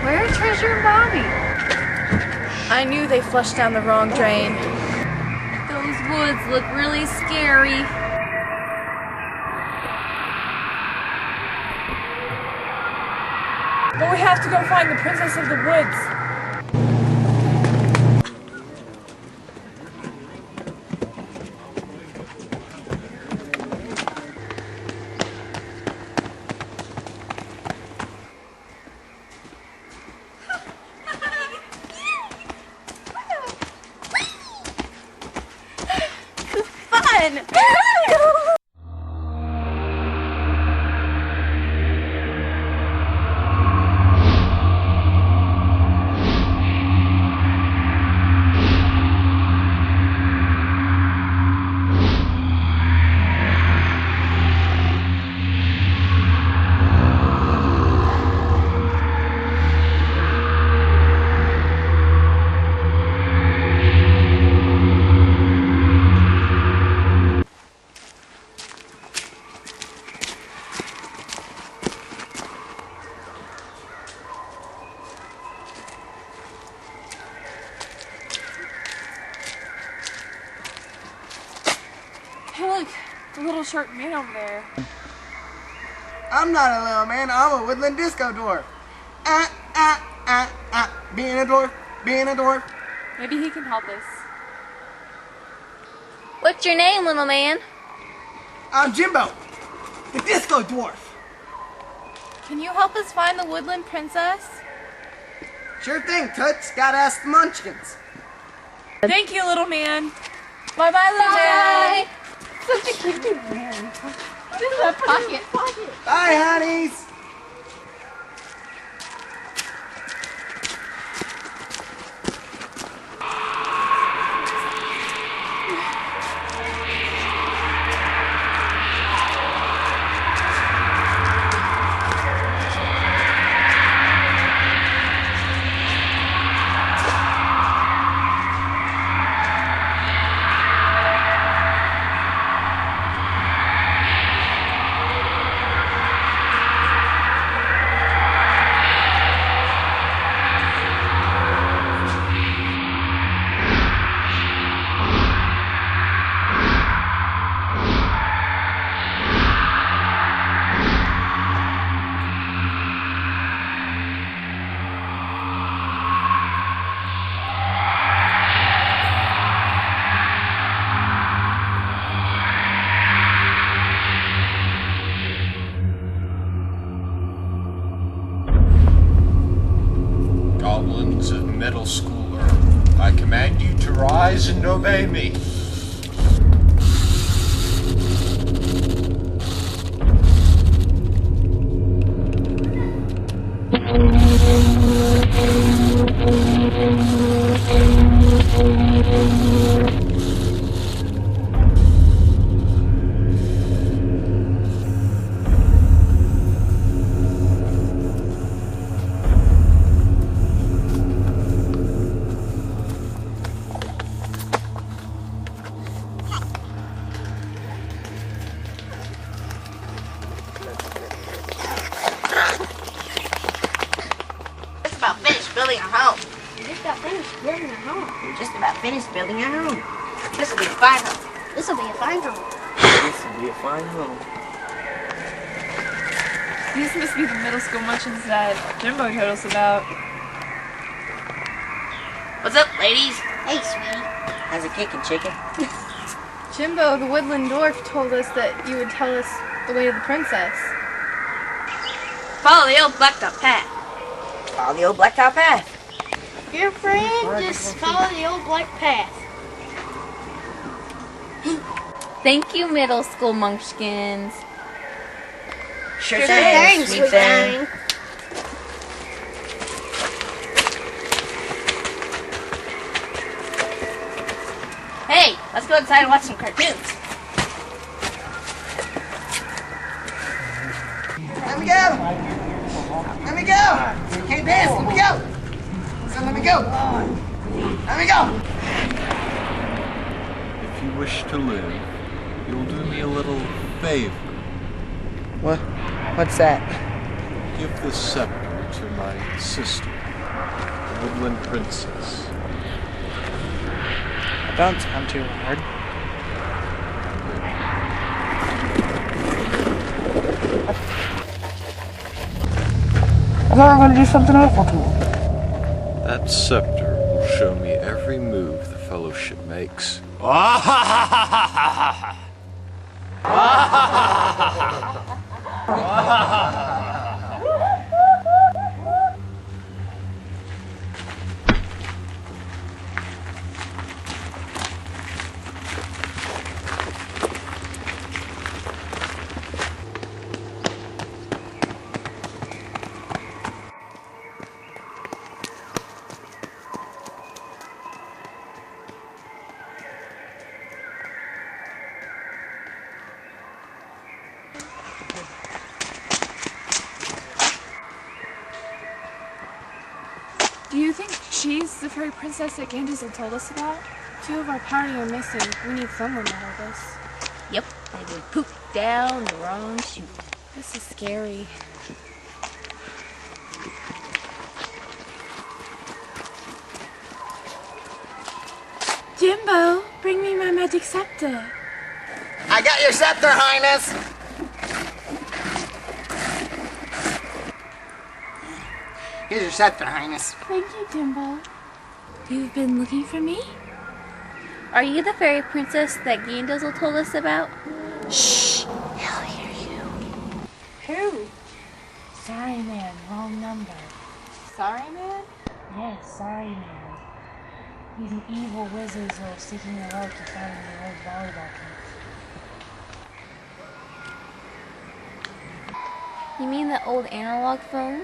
Where's Treasure and Bobby? I knew they flushed down the wrong drain. Those woods look really scary. But we have to go find the Princess of the Woods. Fun! Hey, look, the little short man over there. I'm not a little man, I'm a woodland disco dwarf. Being a dwarf, being a dwarf. Maybe he can help us. What's your name, little man? I'm Jimbo, the disco dwarf. Can you help us find the woodland princess? Sure thing, Toots. Gotta ask the munchkins. Thank you, little man. Bye-bye, little man. Such a cute man. This is a pocket. Bye, honeys. Goblins of middle school Earth, I command you to rise and obey me. Just about finished building a home. You're just about finished building a home. You're just about finished building a home. This will be a fine home. This will be a fine home. This will be a fine home. These must be the middle school munchkins that Jimbo told us about. What's up, ladies? Hey, sweetie. How's it kicking, chicken? Jimbo, the woodland dwarf, told us that you would tell us the way to the princess. Follow the old blacktop path. Follow the old blacktop path. Your friend, just follow the old black path. Thank you, middle school munchkins. Sure Sweet thing, sweet thing. Hey, let's go inside and watch some cartoons. Let me go. Let me go. Can't dance. Let me go. So let me go. Let me go. If you wish to live, you'll do me a little favor. What's that? Give this scepter to my sister, the Woodland Princess. Don't sound too hard. I thought we were going to do something awful to him. That scepter will show me every move the Fellowship makes. Do you think she's the fairy princess that Gandazel told us about? 2 of our party are missing. We need someone to help us. Yep, they've been pooped down the wrong chute. This is scary. Jimbo, bring me my magic scepter. I got your scepter, Highness. Here's your scepter, Highness. Thank you, Jimbo. You've been looking for me? Are you the fairy princess that Gandazel told us about? Shh! He'll hear you. Who? Sorry, man. Wrong number. Sorry, man? Yes, sorry, man. He's an evil wizard seeking a rope to find the old volleyball kit. You mean the old analog phone?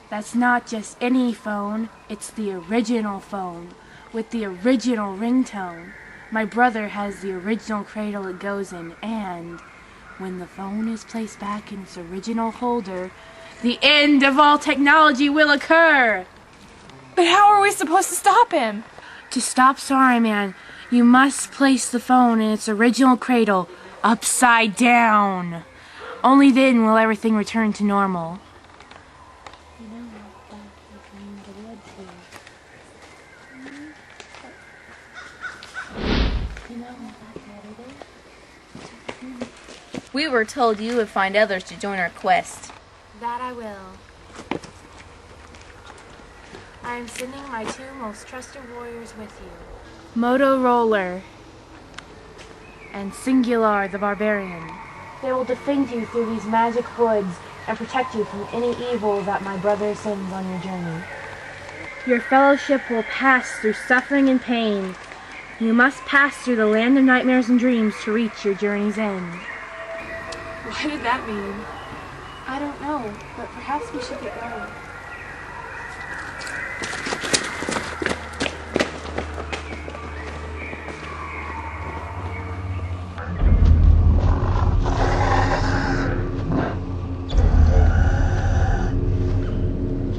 That's not just any phone, it's the original phone, with the original ringtone. My brother has the original cradle it goes in, and when the phone is placed back in its original holder, the end of all technology will occur! But how are we supposed to stop him? To stop Sorry Man, you must place the phone in its original cradle, upside down. Only then will everything return to normal. We were told you would find others to join our quest. That I will. I am sending my 2 most trusted warriors with you. Motorola and Singular the Barbarian. They will defend you through these magic woods and protect you from any evil that my brother sends on your journey. Your fellowship will pass through suffering and pain. You must pass through the land of nightmares and dreams to reach your journey's end. What did that mean? I don't know, but perhaps we should get going.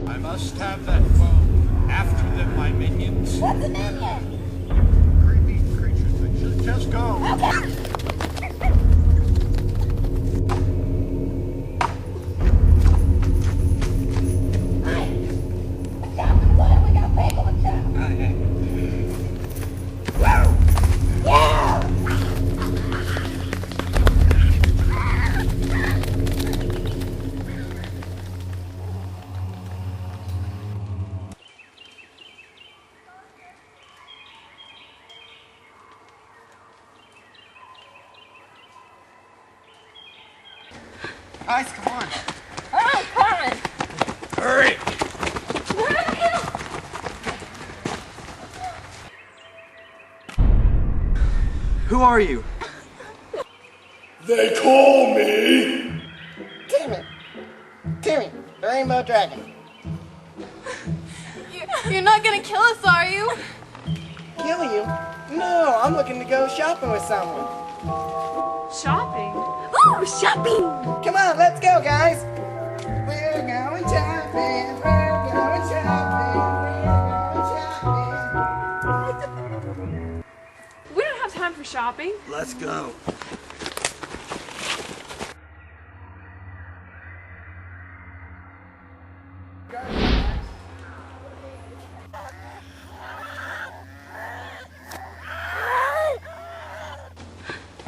I must have that phone. After them, my minions. What's a minion? Creepy creatures that should just go. Okay. Guys, come on. Oh, Carmen! Hurry! Who are you? They call me. Timmy. Timmy, the Rainbow Dragon. You're not gonna kill us, are you? Kill you? No, I'm looking to go shopping with someone. Shopping? Ooh, shopping! Come on, let's go, guys. We're going shopping. We're going shopping. for shopping? Let's go.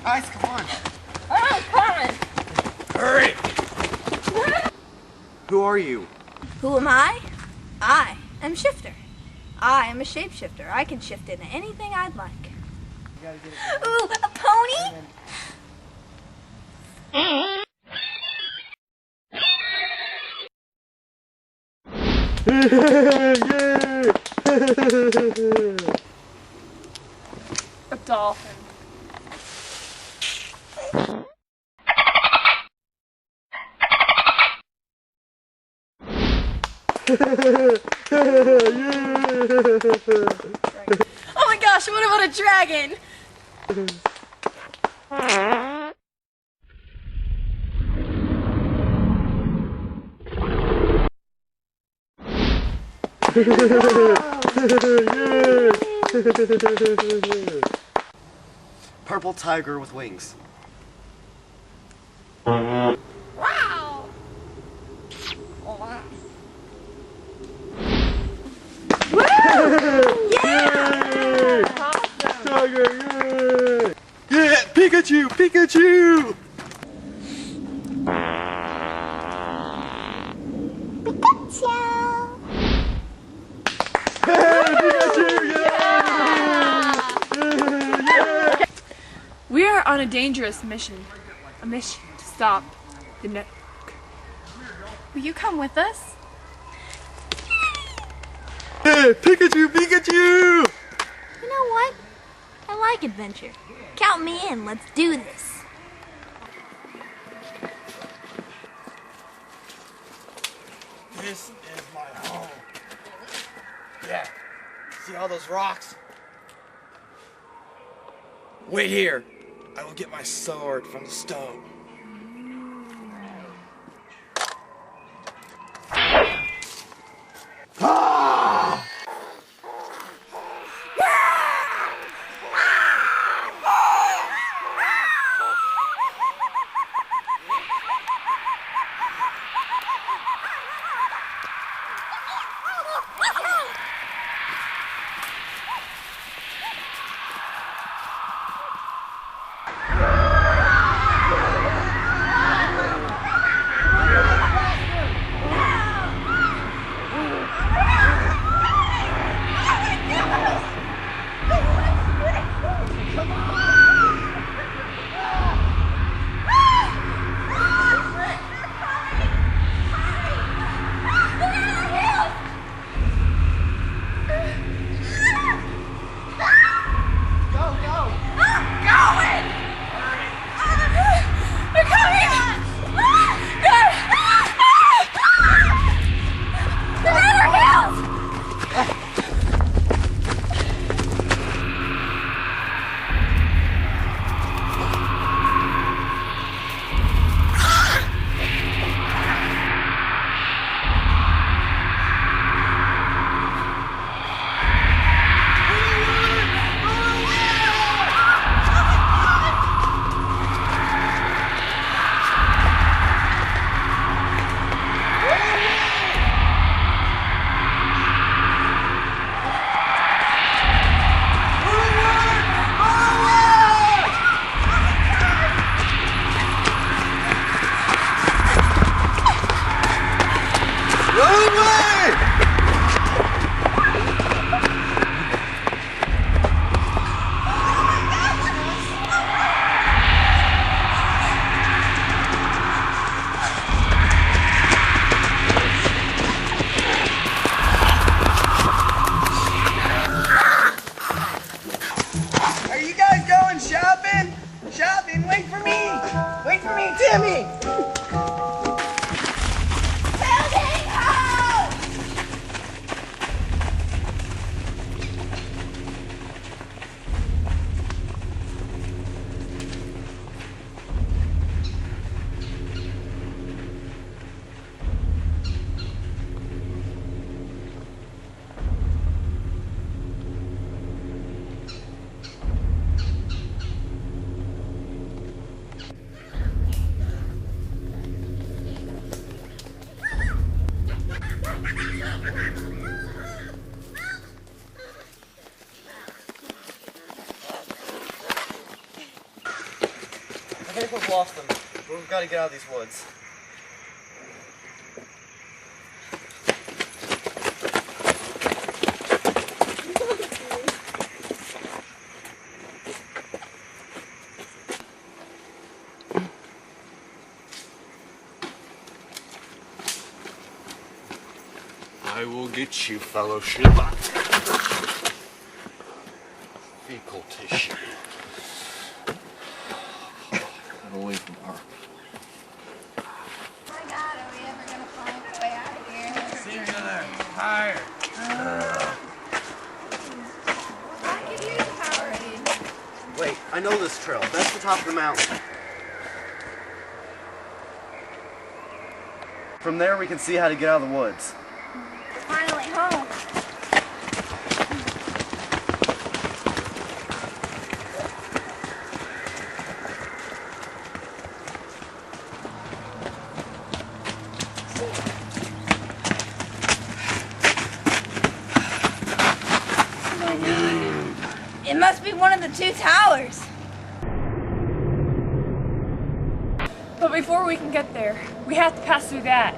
Guys, come on. Oh, coming! Hurry! Who are you? Who am I? I am Shifter. I am a shapeshifter. I can shift into anything I'd like. Ooh, a pony? A dolphin. Oh my gosh, what about a dragon? Purple tiger with wings. Wow! Tiger, yay! Yeah, Pikachu, Pikachu! Hey, Pikachu, yeah! We are on a dangerous mission. A mission to stop the network. Will you come with us? Hey, Pikachu, Pikachu! You know what? I like adventure. Count me in. Let's do this. This is my home. Yeah. See all those rocks? Wait here. I will get my sword from the stone. Ah! lost them. We've got to get out of these woods. I will get you, fellowship. Fecal tissue. Get away from her. My God, are we ever gonna find a way out of here? Singular, higher. I could use a Powerade. Wait, I know this trail. That's the top of the mountain. From there, we can see how to get out of the woods. Finally home. It must be one of the two towers. But before we can get there, we have to pass through that.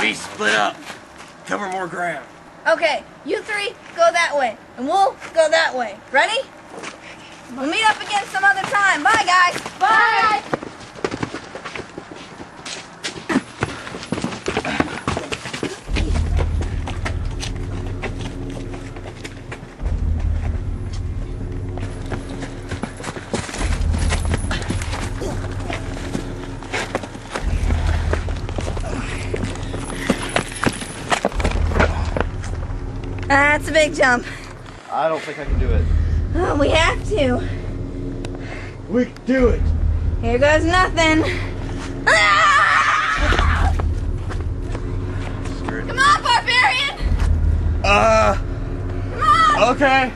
We split up. Cover more ground. Okay, you three go that way, and we'll go that way. Ready? We'll meet up again some other time. Bye, guys. Bye. That's a big jump. I don't think I can do it. Oh, we have to. We can do it. Here goes nothing. Ah! Come on, barbarian! Come on! Okay.